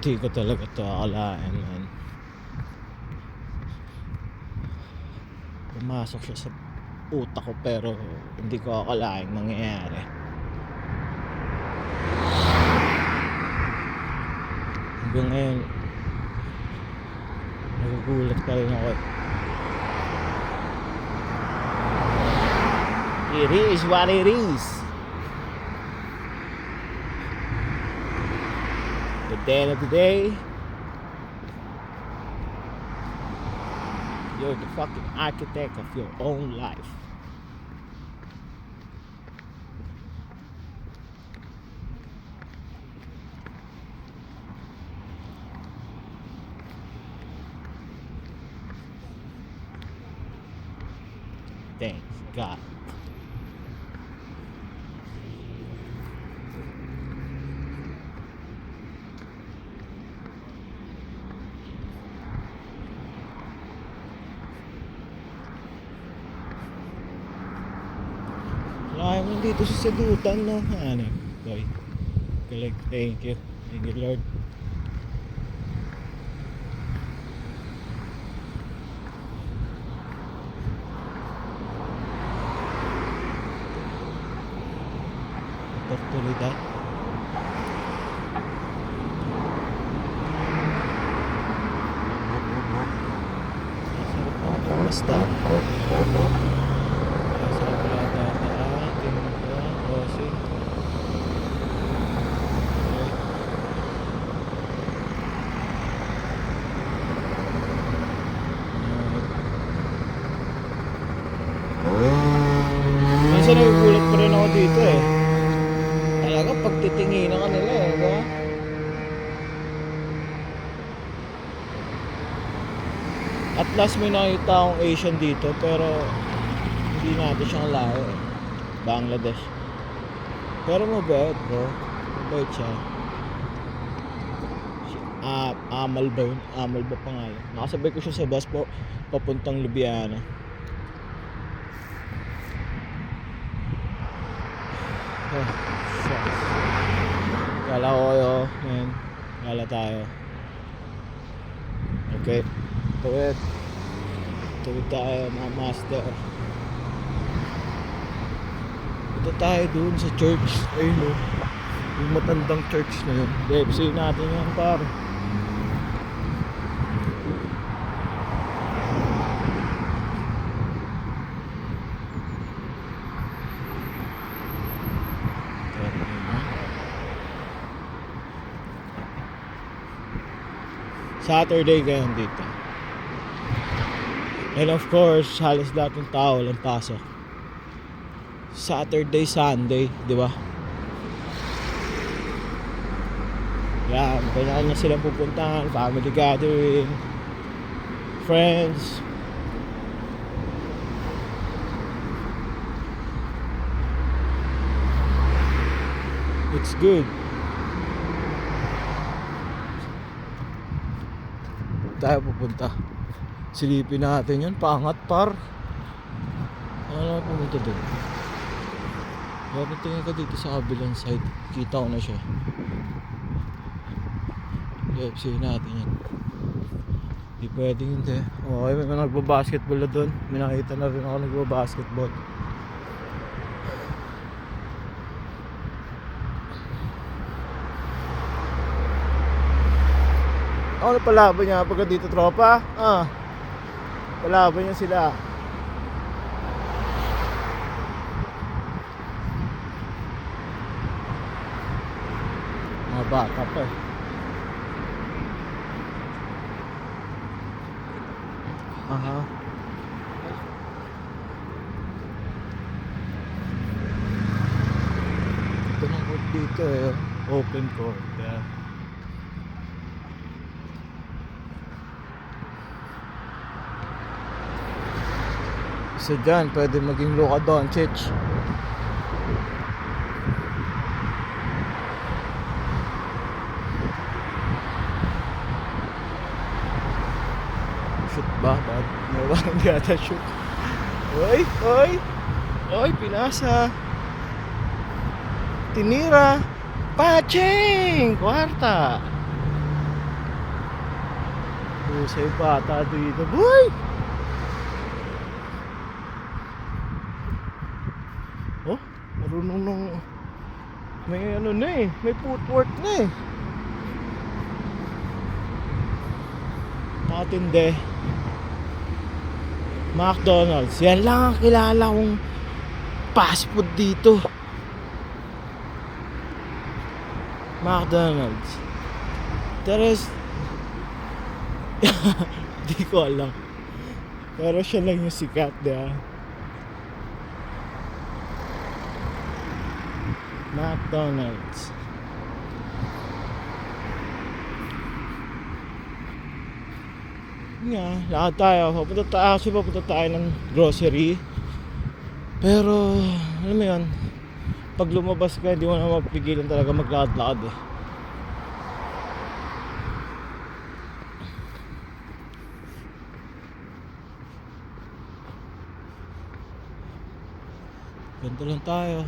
Hindi ko talaga to akalain, man. Pumasok siya sa utak ko pero hindi ko akalain mangyayari. Hanggang ngayon nagugulat pa rin ako. It is what it is. At the end of the day, you're the fucking architect of your own life. Thanks God. Wala mo dito sa sagutan, no? Ano? Boy. Galing. Thank you. Thank you, Lord. Oportunidad. Basta. Minsan nagugulat pa rin ako dito eh. Talaga pagtitinginan ka nila eh, ba? At last may nakita akong Asian dito pero hindi natin siyang lahi eh. Bangladesh. Pero mabait bro. Mabait siya. Amal ba yun? Amal ba pangalan? Nakasabay ko siya sa bus po papuntang Ljubljana. Oh, shucks. Kala ko kayo, man. Kala tayo. Okay. Tuwid. Tuwid tayo, mga master. Ito tayo dun sa church. Ayun o. Yung matandang church na yun. DFC natin yan, pare. Saturday ngayon dito. And of course, halos lahat ng tao walang pasok. Saturday, Sunday, di ba? Yan, kanya-kanya silang pupuntahan, family gathering, friends. It's good. Tayo pupunta. Silipin natin yun. Pangat par. Ano na pumunta doon? Bakit tingin ka dito sa kabilang side? Kita ko na siya. UFC natin yan. Di pwedeng hindi. Okay, may nagbabasketball na doon. May nakita na rin ako nagbabasketball. Ano palaban niya pagka dito tropa? Palaban niya sila. Mga bata pa eh. Aha. Ito ng court dito eh. Open court. Yeah. So dyan, pwede maging Luka Doncic. Shoot ba? Bad? Hindi ata shoot. Oy! Oy! Pinasa! Tinira! Pacheng! Kwarta! Usay bata dito, boy! Oh, marunong nung may ano na eh, may footwork na eh. Nakatindi. McDonald's, yan lang ang kilala kong fast food dito. McDonald's. The rest di ko alam. Pero siya lang yung sikat, diba? McDonald's. Nga, lahat tayo. Papunta tayo ng grocery. Pero, alam mo yun, pag lumabas ka, hindi mo na magpigilan talaga maglakad-lakad eh. Ganito lang tayo.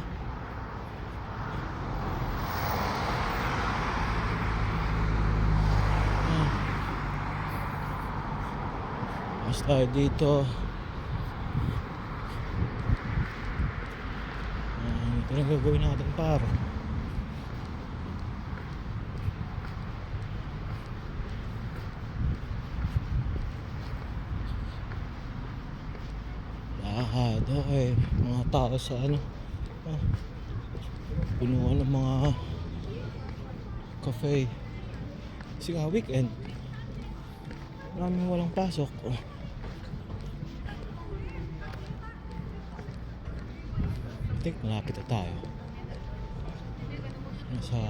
Mas tayo dito. Ito lang gagawin natin paro. Lakad, okay. Mga tao sa ano, punuan ng mga cafe. Kasi nga weekend, maraming walang pasok. I think malapit na tayo. Nasa,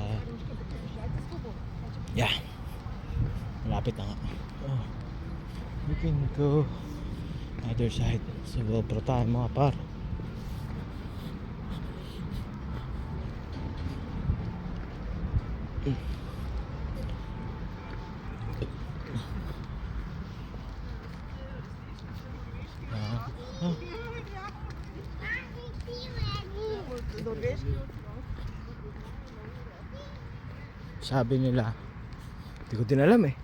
yeah, malapit na nga. Oh, we can go other side. So GoPro tayo mga par. Sabi nila, hindi ko din alam eh.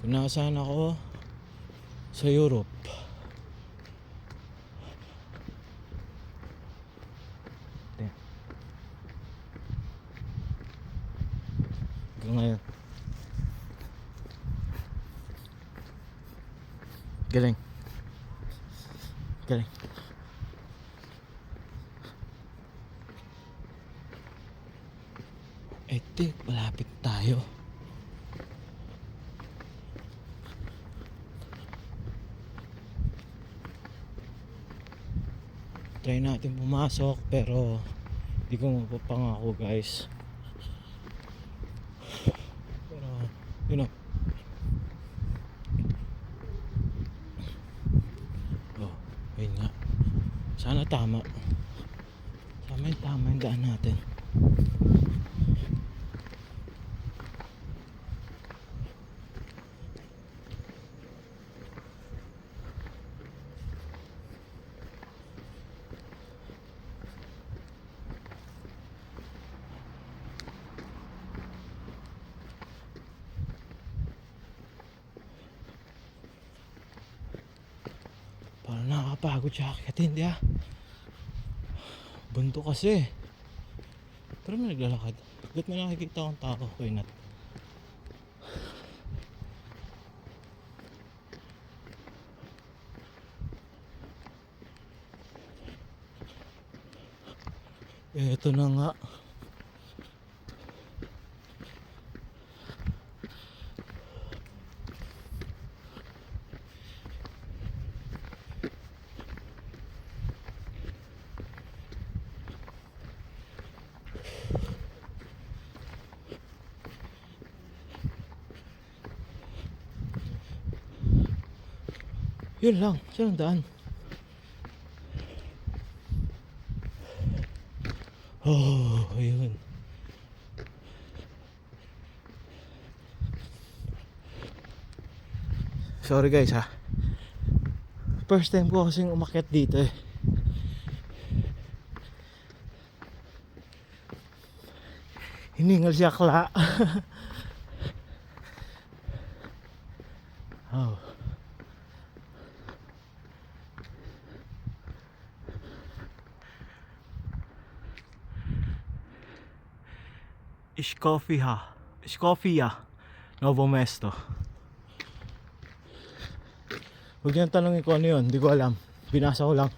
Kung nasaan ako sa Europe, ngayon galing etik, malapit tayo. Try natin pumasok pero hindi ko mapapangako guys. Pero you know, oh, ayun nga, sana tama yung daan natin. Parang nakakapagod siya akitin, di ah. Bunto kasi. Pero may naglalakad. Ba't may nakikita akong tao? Why not? Eto na nga. Yun lang, siya ang daan. Oh, ayun. Sorry guys ha. First time ko kasing umakyat dito eh. Hiningal siya kla. Oh. Skofia Novo Mesto. Huwag niyang tanongin ko ano yun, hindi ko alam. Binasa ko lang.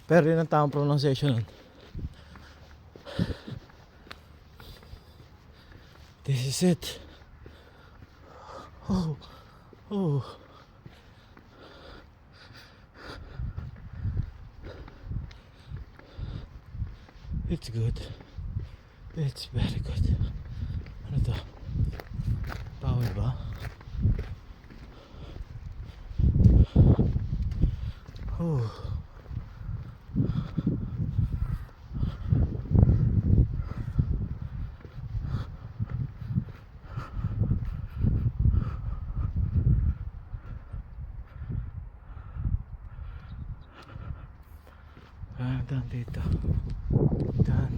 Pero yun ang tamang pronunciation nun. This is it. Oh. Oh. It's good. It's very good. Ano to? Bawal ba? Oh. Daan dito. Daan.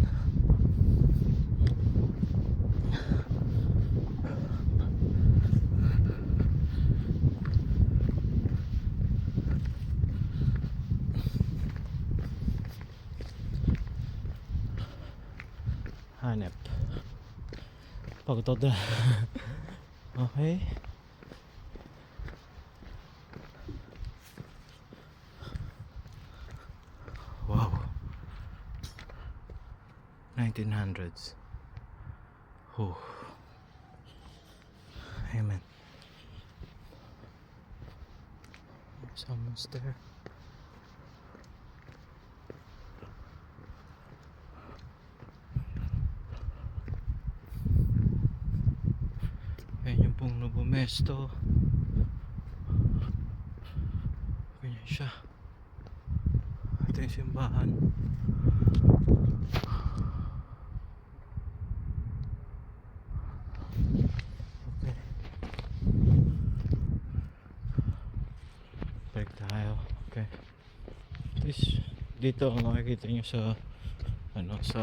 Hanep. Pagod na. Okay. Wow. 1900s. Oh. Amen. Someone's there. Ayan yung pong Novo Mesto. Ganyan siya. Ito yung simbahan. Okay. Balik tayo. Okay. Dito ang makikita nyo sa ano sa